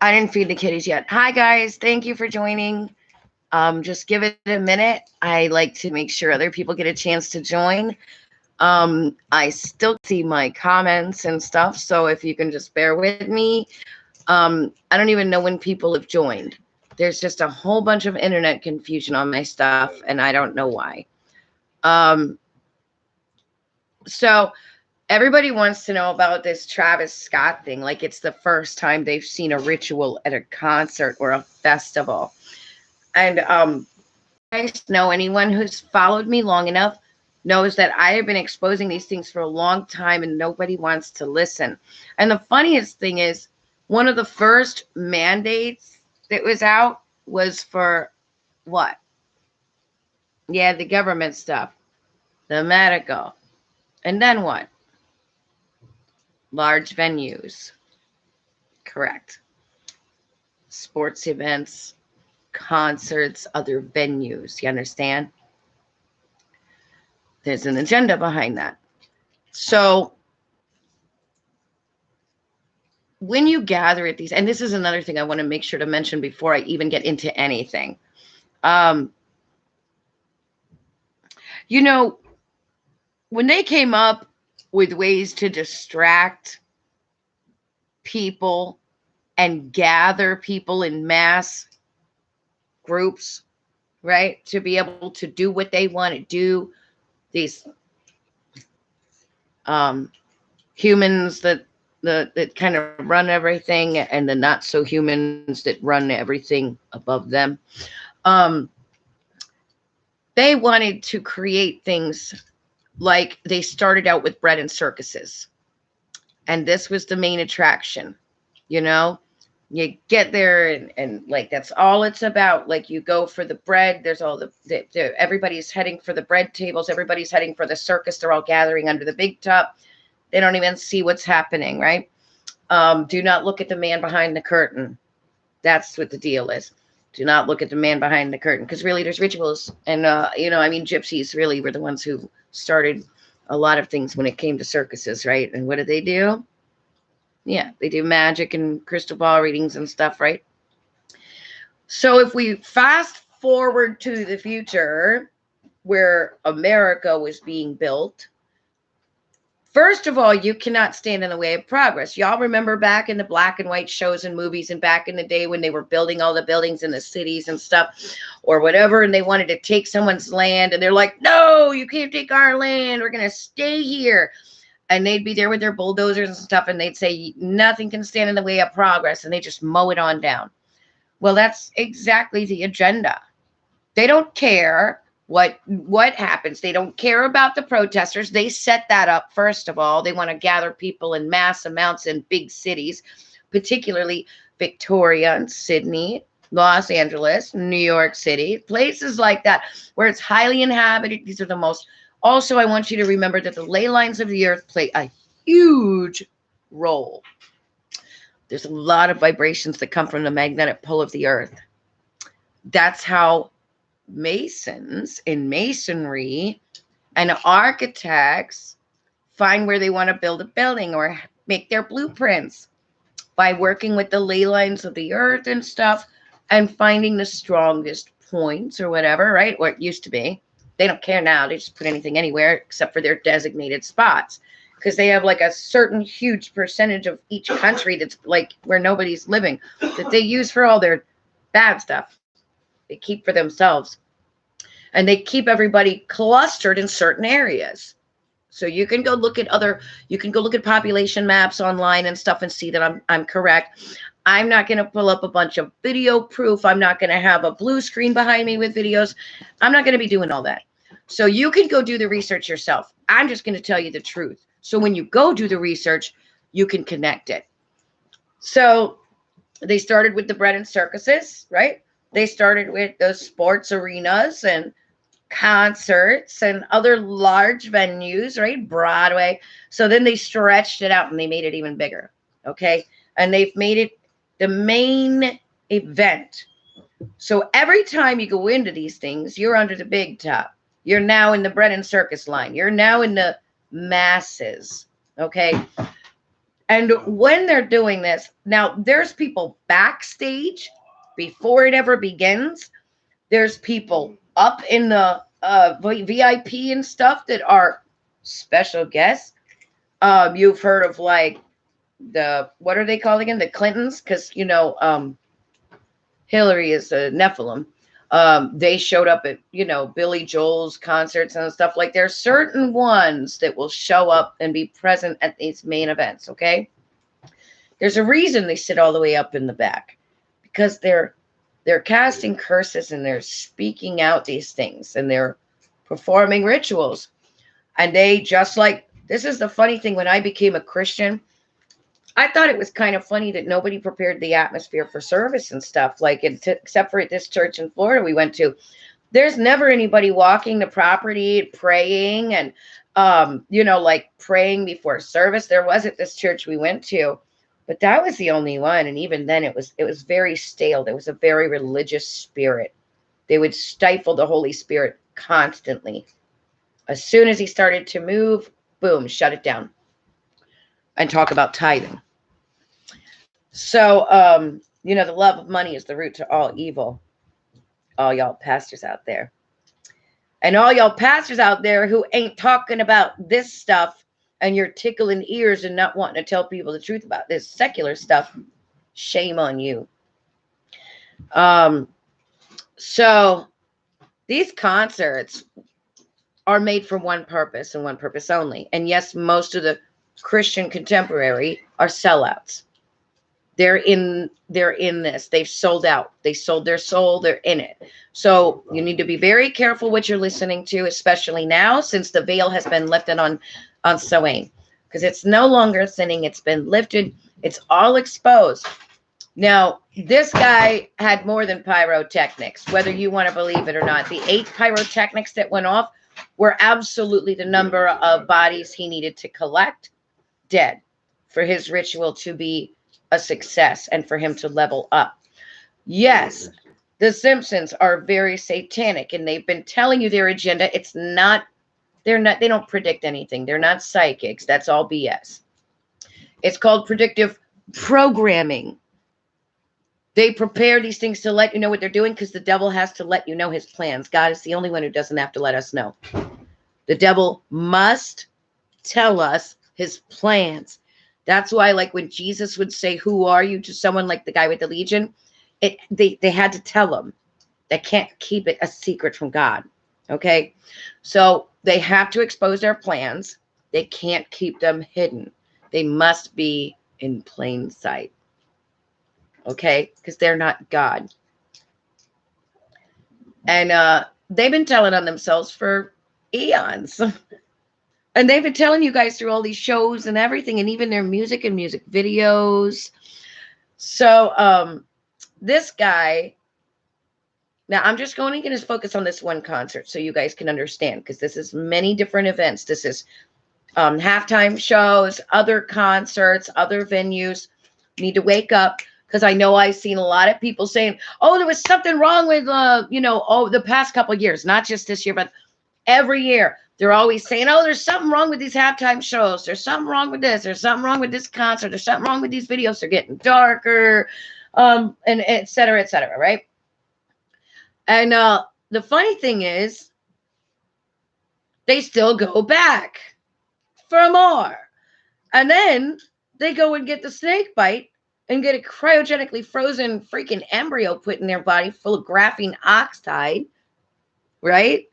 I didn't feed the kitties yet. Hi, guys. Thank you for joining. Just give it a minute. I like to make sure other people get a chance to join. I still see my comments and stuff, so if you can just bear with me. I don't even know when people have joined. There's just a whole bunch of internet confusion on my stuff, and I don't know why. So everybody wants to know about this Travis Scott thing, like it's the first time they've seen a ritual at a concert or a festival. And I know anyone who's followed me long enough knows that I have been exposing these things for a long time and nobody wants to listen. And the funniest thing is, one of the first mandates that was out was for what? Yeah, the government stuff, the medical. And then what? Large venues. Correct. Sports events, concerts, other venues. You understand? There's an agenda behind that. So when you gather at these, and this is another thing I want to make sure to mention before I even get into anything. You know, when they came up with ways to distract people and gather people in mass groups, right, to be able to do what they want to do, these humans that kind of run everything, and the not so humans that run everything above them, they wanted to create things like they started out with bread and circuses, and this was the main attraction. You know, you get there and like that's all it's about. Like you go for the bread, there's all the everybody's heading for the bread tables, everybody's heading for the circus, they're all gathering under the big top. They don't even see what's happening, right? Do not look at the man behind the curtain. That's what the deal is. Do not look at the man behind the curtain, because really there's rituals. And, you know, I mean, gypsies really were the ones who started a lot of things when it came to circuses, right? And what did they do? Yeah, they do magic and crystal ball readings and stuff, right? So if we fast forward to the future where America was being built, first of all, you cannot stand in the way of progress. Y'all remember back in the black and white shows and movies and back in the day when they were building all the buildings in the cities and stuff or whatever, and they wanted to take someone's land, and they're like, no, you can't take our land. We're going to stay here. And they'd be there with their bulldozers and stuff, and they'd say, nothing can stand in the way of progress, and they just mow it on down. Well, that's exactly the agenda. They don't care what happens. They don't care about the protesters. They set that up, first of all. They want to gather people in mass amounts in big cities, particularly Victoria and Sydney, Los Angeles, New York City, places like that where it's highly inhabited. These are the most. Also, I want you to remember that the ley lines of the earth play a huge role. There's a lot of vibrations that come from the magnetic pull of the earth. That's how masons in masonry and architects find where they want to build a building or make their blueprints, by working with the ley lines of the earth and stuff and finding the strongest points or whatever, right? Or it used to be. They don't care now. They just put anything anywhere except for their designated spots, because they have like a certain huge percentage of each country that's like where nobody's living that they use for all their bad stuff. They keep for themselves, and they keep everybody clustered in certain areas. So you can go look at population maps online and stuff and see that I'm correct. I'm not going to pull up a bunch of video proof. I'm not going to have a blue screen behind me with videos. I'm not going to be doing all that. So you can go do the research yourself. I'm just going to tell you the truth. So when you go do the research, you can connect it. So they started with the bread and circuses, right? They started with those sports arenas and concerts and other large venues, right? Broadway. So then they stretched it out and they made it even bigger. Okay. And they've made it the main event. So every time you go into these things, you're under the big top. You're now in the bread and circus line. You're now in the masses. Okay. And when they're doing this, now there's people backstage before it ever begins. There's people up in the VIP and stuff that are special guests. You've heard of like what are they called again? The Clintons, because Hillary is a Nephilim. They showed up at Billy Joel's concerts and stuff. Like there's certain ones that will show up and be present at these main events. Okay, there's a reason they sit all the way up in the back, because they're casting curses and they're speaking out these things and they're performing rituals. And they just like, this is the funny thing, when I became a Christian, I thought it was kind of funny that nobody prepared the atmosphere for service and stuff, like except for at this church in Florida we went to. There's never anybody walking the property praying and like praying before service. There was at this church we went to, but that was the only one. And even then it was very stale. There was a very religious spirit. They would stifle the Holy Spirit constantly. As soon as he started to move, boom, shut it down and talk about tithing. So, the love of money is the root to all evil. All y'all pastors out there. And all y'all pastors out there who ain't talking about this stuff, and you're tickling ears and not wanting to tell people the truth about this secular stuff, shame on you. So these concerts are made for one purpose and one purpose only. And yes, most of the Christian contemporary are sellouts. They're in this. They've sold out. They sold their soul. They're in it. So you need to be very careful what you're listening to, especially now, since the veil has been lifted on Samhain, because it's no longer sinning. It's been lifted. It's all exposed. Now, this guy had more than pyrotechnics, whether you want to believe it or not. The 8 pyrotechnics that went off were absolutely the number of bodies he needed to collect dead for his ritual to be a success and for him to level up. Yes, the Simpsons are very satanic, and they've been telling you their agenda. They don't predict anything. They're not psychics. That's all BS. It's called predictive programming. They prepare these things to let you know what they're doing, because the devil has to let you know his plans. God is the only one who doesn't have to let us know. The devil must tell us his plans. That's why, like when Jesus would say, "Who are you?" to someone like the guy with the legion, they had to tell him. They can't keep it a secret from God. Okay? So they have to expose their plans. They can't keep them hidden. They must be in plain sight. Okay? Because they're not God. And they've been telling on themselves for eons. And they've been telling you guys through all these shows and everything, and even their music and music videos. So this guy, now I'm just going to just focus on this one concert so you guys can understand, because this is many different events. This is halftime shows, other concerts, other venues. You need to wake up, because I know I've seen a lot of people saying, "Oh, there was something wrong with the past couple of years," not just this year, but every year. They're always saying, "Oh, there's something wrong with these halftime shows. There's something wrong with this. There's something wrong with this concert. There's something wrong with these videos. They're getting darker," and et cetera, right? And the funny thing is, they still go back for more. And then they go and get the snake bite and get a cryogenically frozen freaking embryo put in their body full of graphene oxide, right?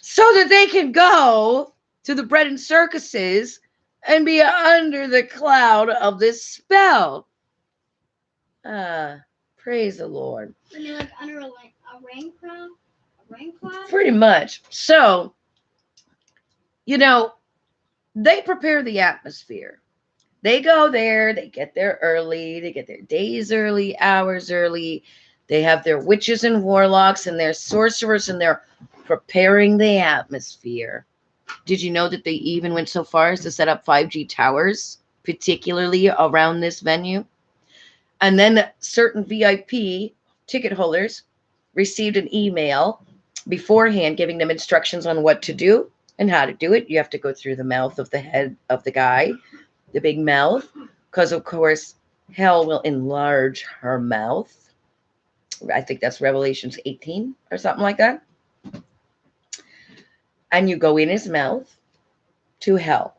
So that they can go to the bread and circuses and be under the cloud of this spell. Praise the Lord. And they're like under a rain cloud? A rain cloud? Pretty much. So, they prepare the atmosphere. They go there. They get there early. They get their days early, hours early. They have their witches and warlocks and their sorcerers, and they're preparing the atmosphere. Did you know that they even went so far as to set up 5G towers, particularly around this venue? And then certain VIP ticket holders received an email beforehand giving them instructions on what to do and how to do it. You have to go through the mouth of the head of the guy. the big mouth, because of course hell will enlarge her mouth. I think that's Revelations 18 or something like that. And you go in his mouth to hell.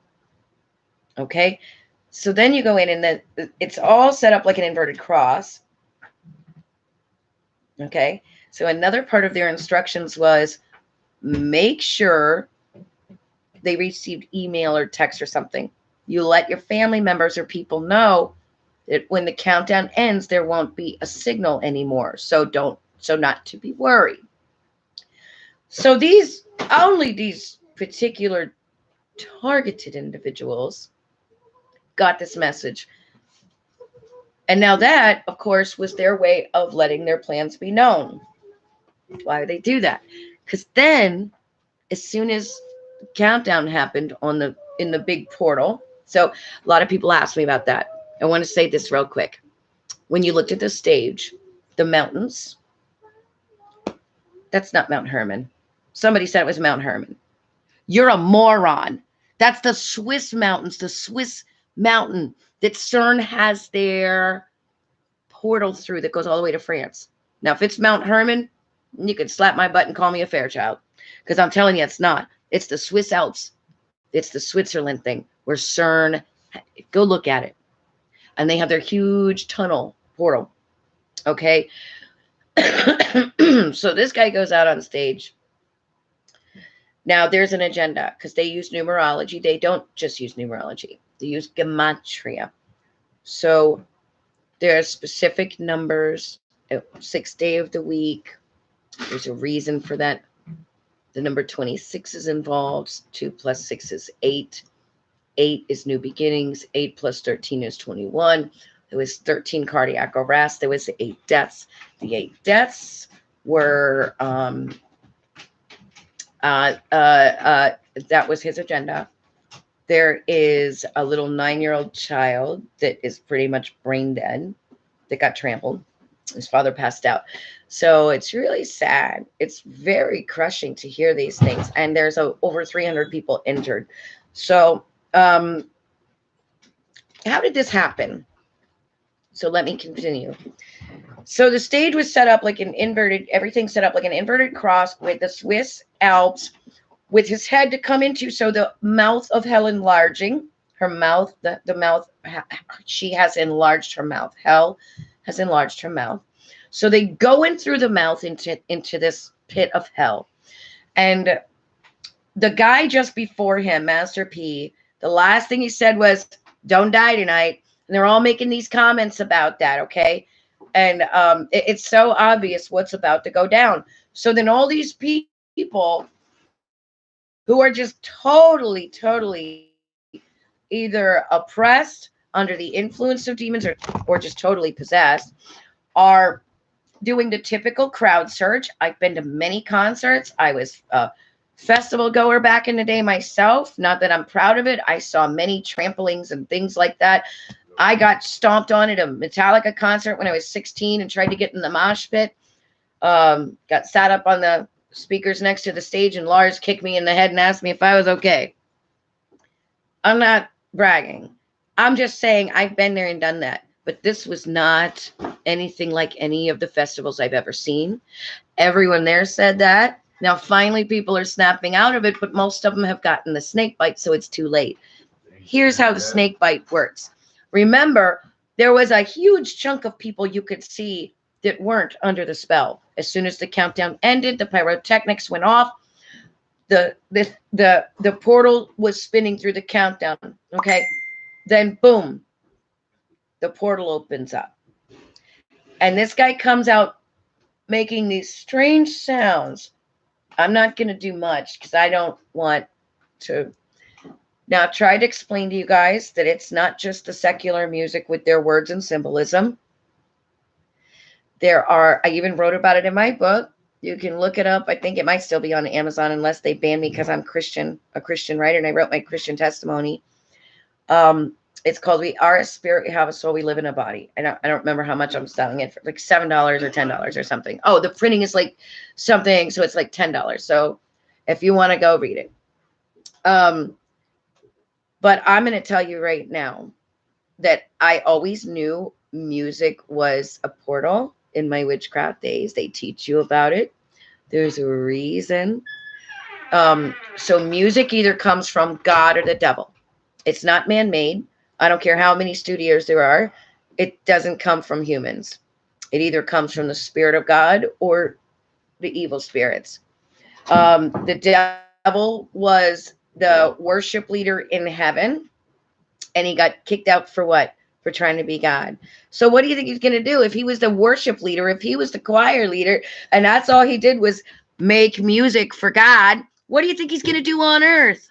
Okay, so then you go in, and it's all set up like an inverted cross. Okay, so another part of their instructions was make sure they received email or text or something. You let your family members or people know that when the countdown ends, there won't be a signal anymore. So not to be worried. So only these particular targeted individuals got this message. And now that, of course, was their way of letting their plans be known. Why do they do that? Because then, as soon as the countdown happened in the big portal, so a lot of people ask me about that. I want to say this real quick. When you looked at the stage, the mountains, that's not Mount Hermon. Somebody said it was Mount Hermon. You're a moron. That's the Swiss mountains, the Swiss mountain that CERN has their portal through that goes all the way to France. Now, if it's Mount Hermon, you can slap my butt and call me a Fairchild, because I'm telling you, it's not. It's the Swiss Alps. It's the Switzerland thing where CERN, go look at it. And they have their huge tunnel portal. Okay. So this guy goes out on stage. Now, there's an agenda because they use numerology. They don't just use numerology. They use gematria. So there are specific numbers, 6th day of the week. There's a reason for that. The number 26 is involved. 2 plus 6 is 8. 8 is new beginnings. 8 plus 13 is 21. There was 13 cardiac arrests. There was 8 deaths. The 8 deaths were that was his agenda. There is a little 9-year-old child that is pretty much brain dead that got trampled. His father passed out. So it's really sad. It's very crushing to hear these things. And there's over 300 people injured. So how did this happen? So let me continue. So the stage was set up like everything set up like an inverted cross with the Swiss Alps with his head to come into. So the mouth of hell enlarging her mouth, the mouth, she has enlarged her mouth. Hell has enlarged her mouth. So they go in through the mouth into this pit of hell. And the guy just before him, Master P, the last thing he said was, "Don't die tonight." And they're all making these comments about that, okay? And it's so obvious what's about to go down. So then all these people who are just totally either oppressed, under the influence of demons, or just totally possessed, are doing the typical crowd surge. I've been to many concerts. I was a festival goer back in the day myself. Not that I'm proud of it. I saw many tramplings and things like that. I got stomped on at a Metallica concert when I was 16 and tried to get in the mosh pit. Got sat up on the speakers next to the stage, and Lars kicked me in the head and asked me if I was okay. I'm not bragging. I'm just saying I've been there and done that. But this was not anything like any of the festivals I've ever seen. Everyone there said that. Now, finally, people are snapping out of it, but most of them have gotten the snake bite, so it's too late. Here's how the snake bite works. Remember, there was a huge chunk of people you could see that weren't under the spell. As soon as the countdown ended, the pyrotechnics went off. The portal was spinning through the countdown. Okay, then boom, the portal opens up, and this guy comes out making these strange sounds. I'm not going to do much because I don't want to. Now, try to explain to you guys that it's not just the secular music with their words and symbolism. I even wrote about it in my book. You can look it up. I think it might still be on Amazon unless they ban me because I'm a Christian writer, and I wrote my Christian testimony. It's called "We Are a Spirit, We Have a Soul, We Live in a Body." I don't remember how much I'm selling it for, like $7 or $10 or something. Oh, the printing is like something, so it's like $10. So if you want to go read it. But I'm going to tell you right now that I always knew music was a portal in my witchcraft days. They teach you about it. There's a reason. So music either comes from God or the devil. It's not man-made. I don't care how many studios there are. It doesn't come from humans. It either comes from the spirit of God or the evil spirits. The devil was the worship leader in heaven, and he got kicked out for what? For trying to be God. So what do you think he's going to do if he was the worship leader, if he was the choir leader, and that's all he did was make music for God? What do you think he's going to do on earth?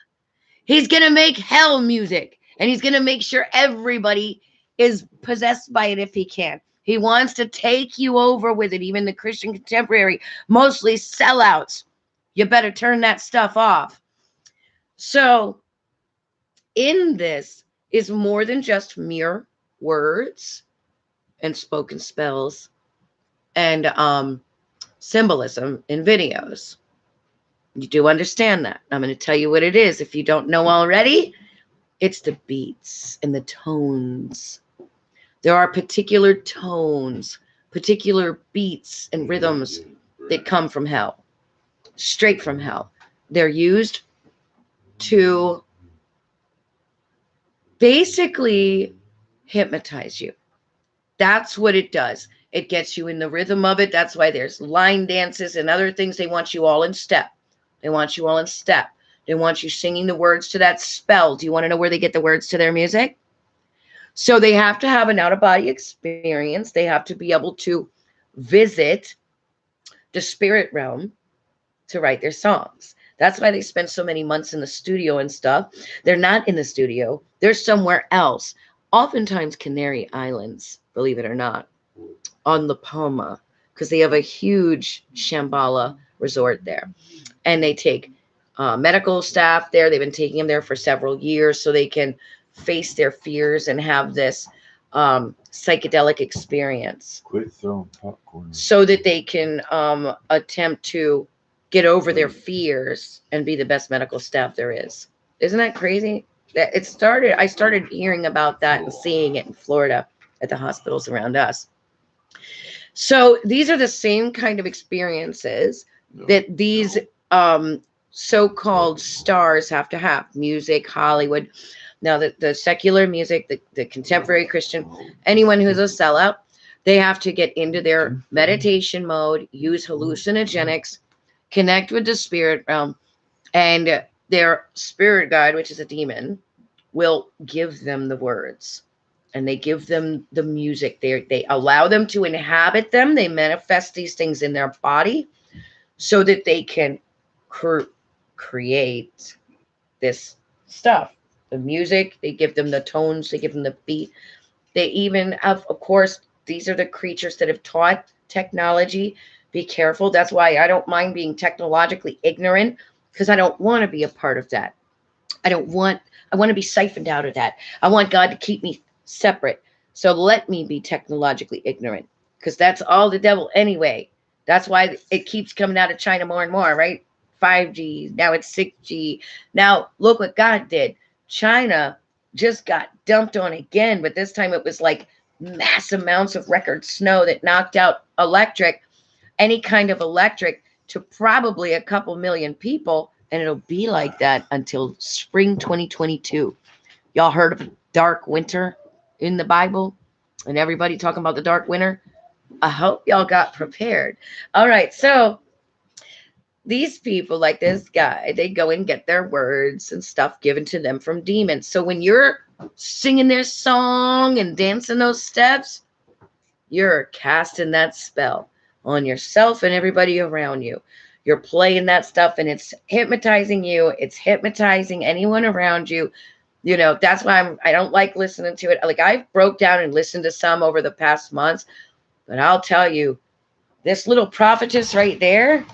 He's going to make hell music, and he's going to make sure everybody is possessed by it if he can. He wants to take you over with it, even the Christian contemporary, mostly sellouts. You better turn that stuff off. So in this is more than just mere words and spoken spells and symbolism in videos. You do understand that. I'm going to tell you what it is. If you don't know already, it's the beats and the tones. There are particular tones, particular beats and rhythms that come from hell, straight from hell. They're used to basically hypnotize you. That's what it does. It gets you in the rhythm of it. That's why there's line dances and other things. They want you all in step. They want you all in step. They want you singing the words to that spell. Do you want to know where they get the words to their music? So they have to have an out-of-body experience. They have to be able to visit the spirit realm to write their songs. That's why they spend so many months in the studio and stuff. They're not in the studio. They're somewhere else. Oftentimes Canary Islands, believe it or not, on La Palma, because they have a huge Shambhala resort there. And they take medical staff there. They've been taking them there for several years so they can face their fears and have this psychedelic experience. Quit throwing popcorn. So that they can attempt to get over their fears and be the best medical staff there is. Isn't that crazy? I started hearing about that and seeing it in Florida at the hospitals around us. So these are the same kind of experiences that these so-called stars have to have. Music, Hollywood. Now, the secular music, the contemporary Christian, anyone who's a sellout, they have to get into their meditation mode, use hallucinogenics, connect with the spirit realm, and their spirit guide, which is a demon, will give them the words. And they give them the music. They allow them to inhabit them. They manifest these things in their body so that they can create this stuff. The music, they give them the tones, they give them the beat. They even have, of course, these are the creatures that have taught technology. Be careful. That's why I don't mind being technologically ignorant, because I don't want to be a part of that. I want to be siphoned out of that. I want God to keep me separate. So let me be technologically ignorant, because that's all the devil anyway. That's why it keeps coming out of China more and more, right? 5G, now it's 6G. Now look what God did. China just got dumped on again, but this time it was like mass amounts of record snow that knocked out any kind of electric, to probably a couple million people, and it'll be like that until spring 2022. Y'all heard of dark winter in the Bible, and everybody talking about the dark winter? I hope y'all got prepared. All right, so these people, like this guy, they go and get their words and stuff given to them from demons. So when you're singing their song and dancing those steps, you're casting that spell on yourself and everybody around you. You're playing that stuff, and it's hypnotizing you. It's hypnotizing anyone around you. You know, that's why I don't like listening to it. Like, I broke down and listened to some over the past months, but I'll tell you, this little prophetess right there,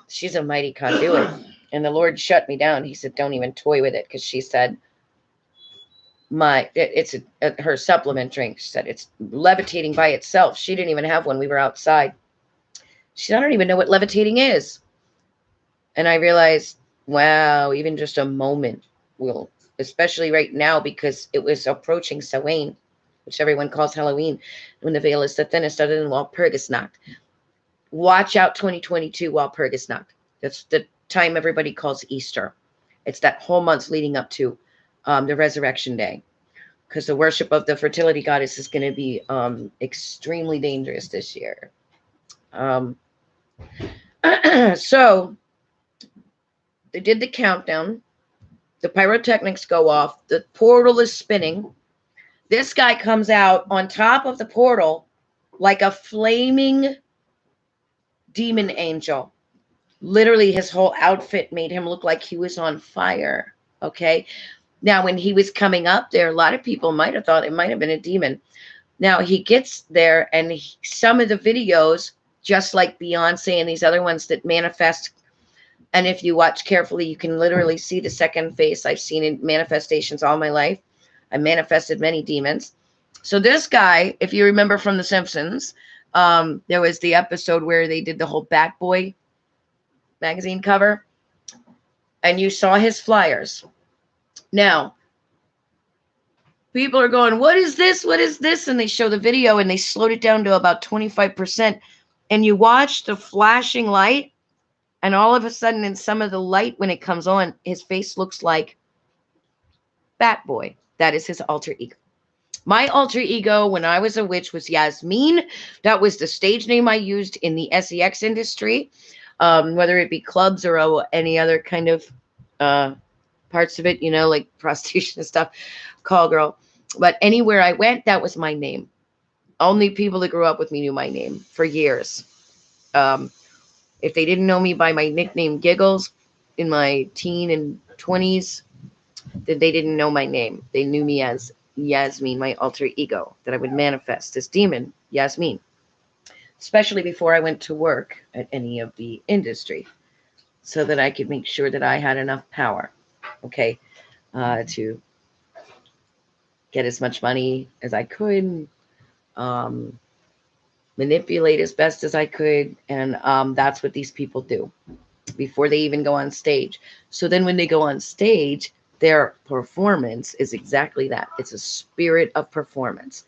she's a mighty conduit. And the Lord shut me down. He said, don't even toy with it, because she said, it's her supplement drink. She said it's levitating by itself. She didn't even have one. We were outside. She said, I don't even know what levitating is. And I realized Wow, even just a moment will, especially right now because it was approaching Samhain, which everyone calls Halloween, when the veil is the thinnest other than Walpurgisnacht. Watch out 2022 Walpurgisnacht. That's the time everybody calls Easter. It's that whole month leading up to the resurrection day, because the worship of the fertility goddess is going to be extremely dangerous this year. Um, so they did the countdown. The pyrotechnics go off. The portal is spinning. This guy comes out on top of the portal like a flaming demon angel. Literally, his whole outfit made him look like he was on fire. Okay. Now, when he was coming up there, a lot of people might have thought it might have been a demon. Now, he gets there, and some of the videos, just like Beyonce and these other ones that manifest, and if you watch carefully, you can literally see the second face. I've seen in manifestations all my life. I manifested many demons. So this guy, if you remember from The Simpsons, there was the episode where they did the whole Bat Boy magazine cover, and you saw his flyers. Now, people are going, what is this? What is this? And they show the video, and they slowed it down to about 25%. And you watch the flashing light, and all of a sudden, in some of the light, when it comes on, his face looks like Bat Boy. That is his alter ego. My alter ego when I was a witch was Yasmin. That was the stage name I used in the sex industry, whether it be clubs or any other kind of parts of it, like prostitution and stuff, call girl. But anywhere I went, that was my name. Only people that grew up with me knew my name for years. If they didn't know me by my nickname Giggles in my teen and 20s, then they didn't know my name. They knew me as Yasmin, my alter ego, that I would manifest this demon, Yasmin, especially before I went to work at any of the industry, so that I could make sure that I had enough power, okay, to get as much money as I could, manipulate as best as I could, and that's what these people do before they even go on stage. So then when they go on stage, their performance is exactly that. It's a spirit of performance,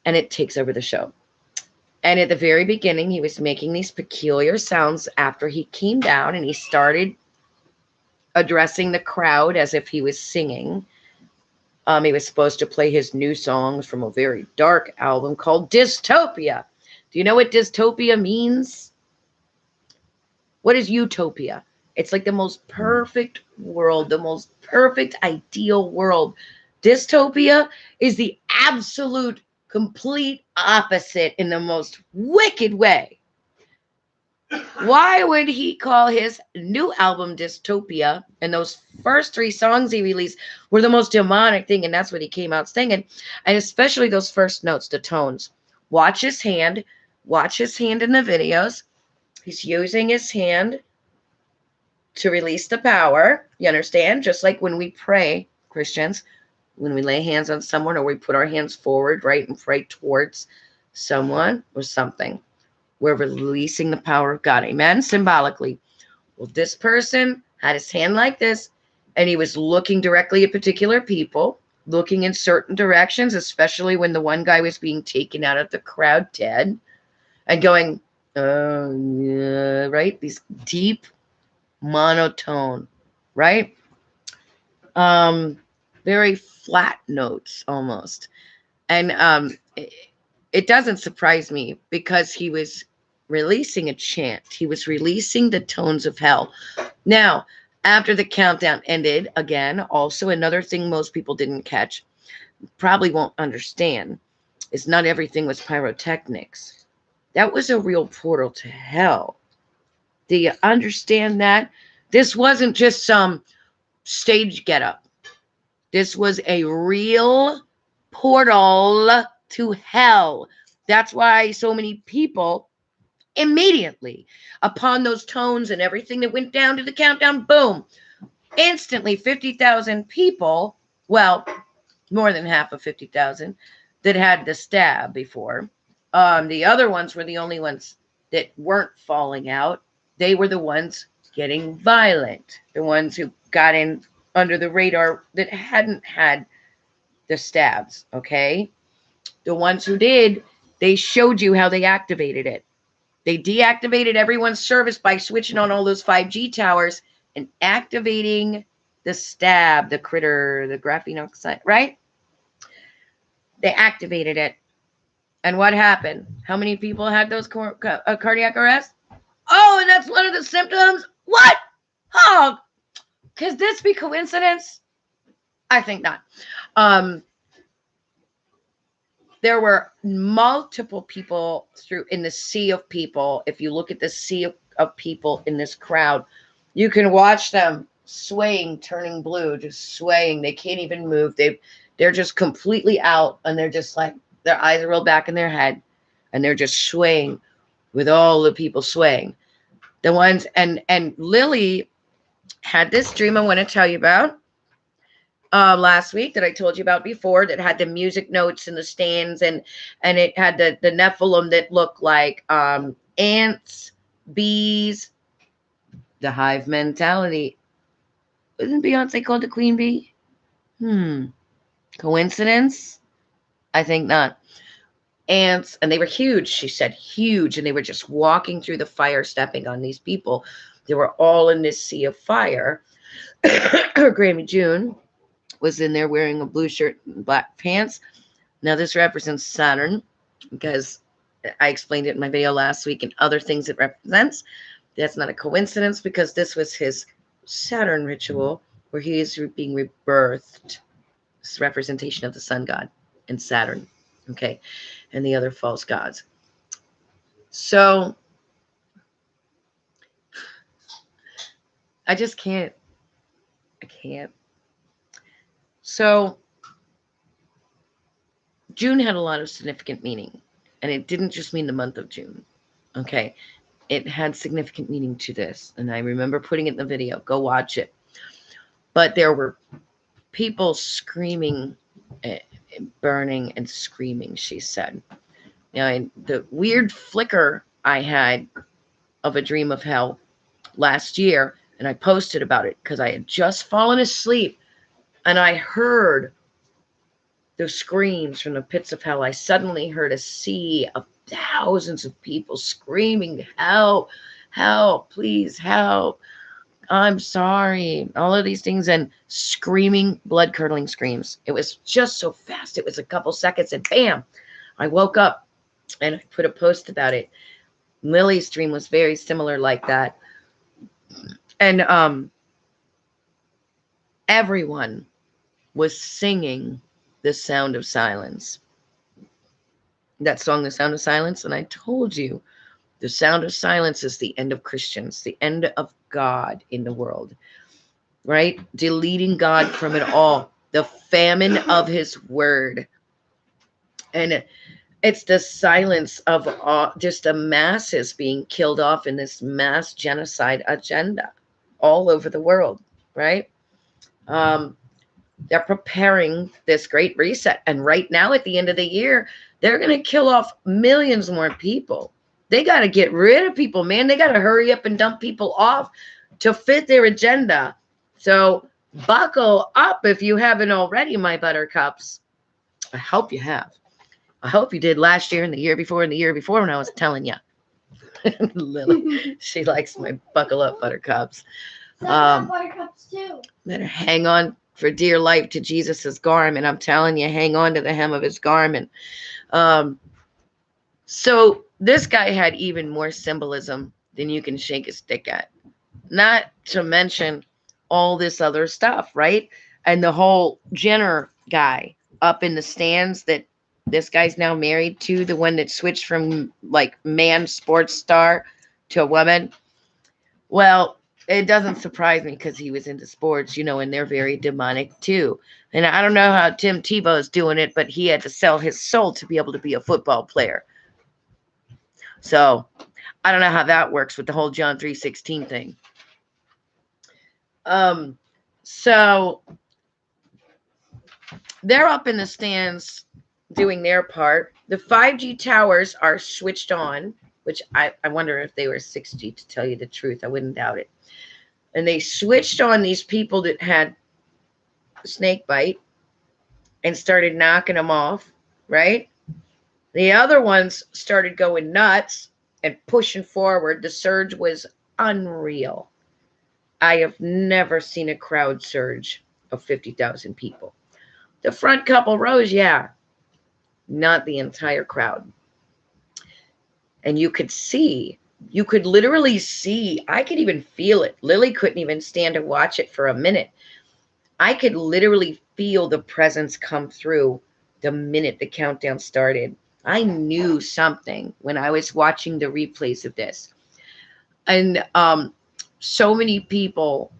and it takes over the show. And at the very beginning, he was making these peculiar sounds after he came down and he started addressing the crowd as if he was singing. He was supposed to play his new songs from a very dark album called Dystopia. Do you know what dystopia means? What is utopia? It's like the most perfect world, the most perfect ideal world. Dystopia is the absolute complete opposite in the most wicked way. Why would he call his new album Dystopia? And those first 3 songs he released were the most demonic thing, and that's what he came out singing. And especially those first notes, the tones. Watch his hand in the videos. He's using his hand to release the power. You understand? Just like when we pray, Christians, when we lay hands on someone or we put our hands forward, right, and pray towards someone or something, we're releasing the power of God. Amen? Symbolically. Well, this person had his hand like this, and he was looking directly at particular people, looking in certain directions, especially when the one guy was being taken out of the crowd dead, and going, yeah, right? These deep monotone, right? Very flat notes almost. And it doesn't surprise me because he was releasing a chant. He was releasing the tones of hell. Now, after the countdown ended, again, also another thing most people didn't catch, probably won't understand, is not everything was pyrotechnics. That was a real portal to hell. Do you understand that? This wasn't just some stage getup. This was a real portal to hell. That's why so many people immediately, upon those tones and everything that went down to the countdown, boom, instantly 50,000 people, well, more than half of 50,000 that had the stab before. The other ones were the only ones that weren't falling out. They were the ones getting violent. The ones who got in under the radar that hadn't had the stabs, okay? The ones who did, they showed you how they activated it. They deactivated everyone's service by switching on all those 5G towers and activating the stab, the critter, the graphene oxide, right? They activated it. And what happened? How many people had those cardiac arrests? Oh, and that's one of the symptoms? What? Oh, could this be coincidence? I think not. There were multiple people in the sea of people. If you look at the sea of people in this crowd, you can watch them swaying, turning blue, just swaying. They can't even move. They're just completely out, and they're just like, their eyes are rolled back in their head, and they're just swaying with all the people swaying. The ones, and Lily had this dream I want to tell you about last week that I told you about before, that had the music notes in the stands, and it had the Nephilim that looked like ants, bees, the hive mentality. Isn't Beyonce called the queen bee? Coincidence? I think not. Ants, and they were huge, she said, huge, and they were just walking through the fire, stepping on these people. They were all in this sea of fire. Grammy June was in there wearing a blue shirt and black pants. Now this represents Saturn, because I explained it in my video last week, and other things it represents. That's not a coincidence, because this was his Saturn ritual where he is being rebirthed. This representation of the sun god and Saturn, okay, and the other false gods. So I just can't. I can't. So June had a lot of significant meaning, and it didn't just mean the month of June, okay? It had significant meaning to this, and I remember putting it in the video. Go watch it. But there were people screaming, burning and screaming, she said. Now, the weird flicker I had of a dream of hell last year, and I posted about it because I had just fallen asleep, and I heard the screams from the pits of hell. I suddenly heard a sea of thousands of people screaming, help, help, please help, I'm sorry, all of these things, and screaming, blood-curdling screams. It was just so fast. It was a couple seconds, and bam, I woke up, and I put a post about it. Lily's dream was very similar like that. And everyone was singing The Sound of Silence. That song, The Sound of Silence, and I told you, the sound of silence is the end of Christians, the end of God in the world, right? Deleting God from it all, the famine of his word. And it's the silence of just the masses being killed off in this mass genocide agenda all over the world, right? They're preparing this great reset. And right now, at the end of the year, they're going to kill off millions more people. They got to get rid of people, man. They got to hurry up and dump people off to fit their agenda. So buckle up if you haven't already, my buttercups. I hope you have. I hope you did last year and the year before and the year before when I was telling you. Lily, she likes my buckle up buttercups. Buttercups too. Better hang on for dear life to Jesus's garment. I'm telling you, hang on to the hem of his garment. So this guy had even more symbolism than you can shake a stick at. Not to mention all this other stuff, right? And the whole Jenner guy up in the stands that this guy's now married to, the one that switched from like man sports star to a woman. Well, it doesn't surprise me because he was into sports, you know, and they're very demonic too. And I don't know how Tim Tebow is doing it, but he had to sell his soul to be able to be a football player. So I don't know how that works with the whole John 3:16 thing. So they're up in the stands doing their part. The 5G towers are switched on which I wonder if they were 60, to tell you the truth. I wouldn't doubt it. And they switched on these people that had snake bite and started knocking them off, right? The other ones started going nuts and pushing forward. The surge was unreal. I have never seen a crowd surge of 50,000 people. The front couple rows, yeah, not the entire crowd. And you could literally see, I could even feel it. Lily couldn't even stand to watch it for a minute. I could literally feel the presence come through the minute the countdown started. I knew something when I was watching the replays of this. And so many people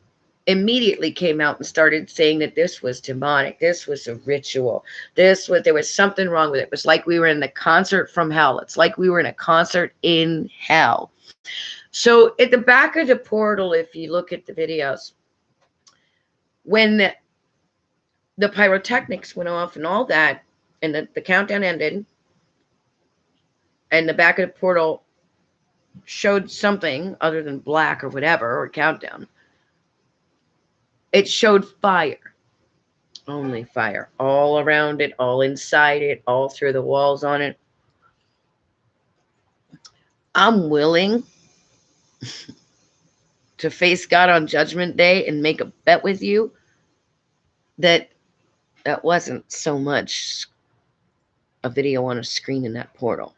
immediately came out and started saying that this was demonic. This was a ritual. There was something wrong with it. It was like we were in the concert from hell. It's like we were in a concert in hell. So at the back of the portal, if you look at the videos, when the pyrotechnics went off and all that, and the countdown ended, and the back of the portal showed something other than black or whatever, or countdown, it showed fire. Only fire. All around it, all inside it, all through the walls on it. I'm willing to face God on Judgment Day and make a bet with you that wasn't so much a video on a screen in that portal.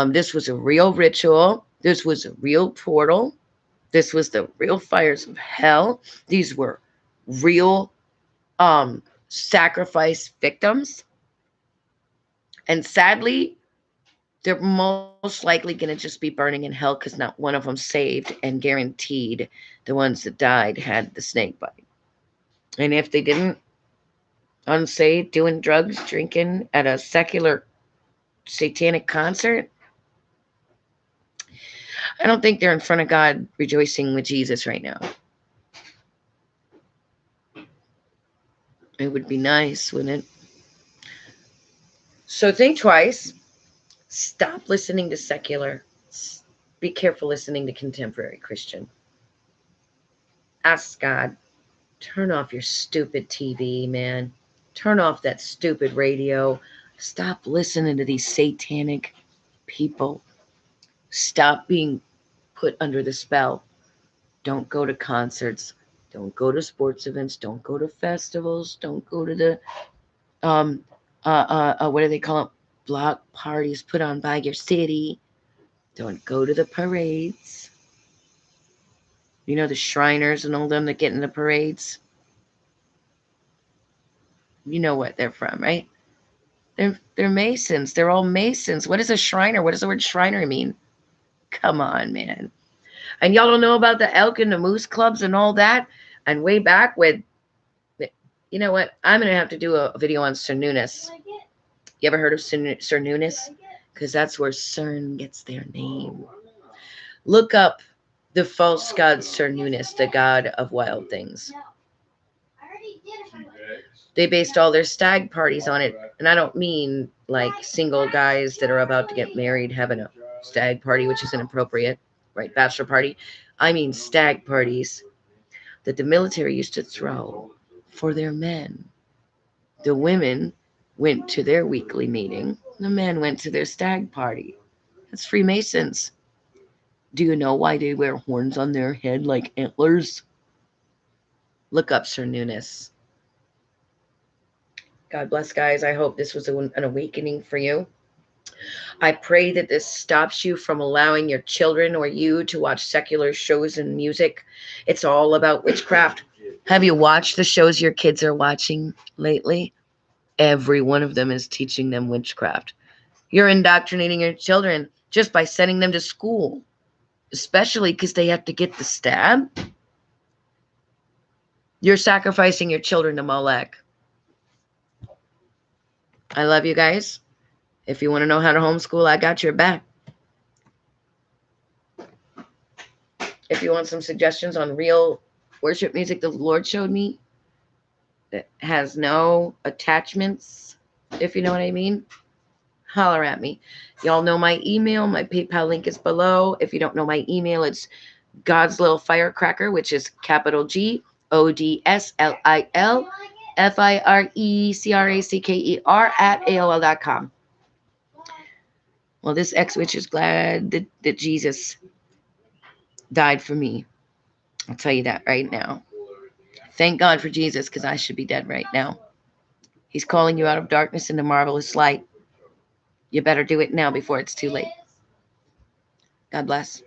This was a real ritual. This was a real portal. This was the real fires of hell. These were real sacrifice victims. And sadly, they're most likely going to just be burning in hell because not one of them saved, and guaranteed the ones that died had the snake bite. And if they didn't, unsaved, doing drugs, drinking at a secular satanic concert, I don't think they're in front of God rejoicing with Jesus right now. It would be nice, wouldn't it? So think twice. Stop listening to secular. Be careful listening to contemporary Christian. Ask God. Turn off your stupid TV, man. Turn off that stupid radio. Stop listening to these satanic people. Stop being put under the spell. Don't go to concerts. Don't go to sports events. Don't go to festivals. Don't go to the what do they call it? Block parties put on by your city. Don't go to the parades. You know, the Shriners and all them that get in the parades. You know what they're from, right? They're Masons. They're all Masons. What is a Shriner? What does the word Shriner mean? Come on, man. And y'all don't know about the elk and the moose clubs and all that? And way back with, you know what? I'm going to have to do a video on Cernunnos. You ever heard of Cernunnos? Because that's where CERN gets their name. Look up the false god Cernunnos, the god of wild things. They based all their stag parties on it. And I don't mean like single guys that are about to get married having a stag party, which is inappropriate, right? Bachelor party. I mean stag parties that the military used to throw for their men. The women went to their weekly meeting. The men went to their stag party. That's Freemasons. Do you know why they wear horns on their head like antlers? Look up Cernunnos. God bless, guys. I hope this was an awakening for you. I pray that this stops you from allowing your children or you to watch secular shows and music. It's all about witchcraft. Have you watched the shows your kids are watching lately? Every one of them is teaching them witchcraft. You're indoctrinating your children just by sending them to school, especially because they have to get the stab. You're sacrificing your children to Molech. I love you guys. If you want to know how to homeschool, I got your back. If you want some suggestions on real worship music the Lord showed me that has no attachments, if you know what I mean, holler at me. Y'all know my email. My PayPal link is below. If you don't know my email, it's God's Little Firecracker, which is capital G O D S L I L FIRECRACKER at AOL.com. Well, this ex-witch is glad that Jesus died for me. I'll tell you that right now. Thank God for Jesus, because I should be dead right now. He's calling you out of darkness into marvelous light. You better do it now before it's too late. God bless.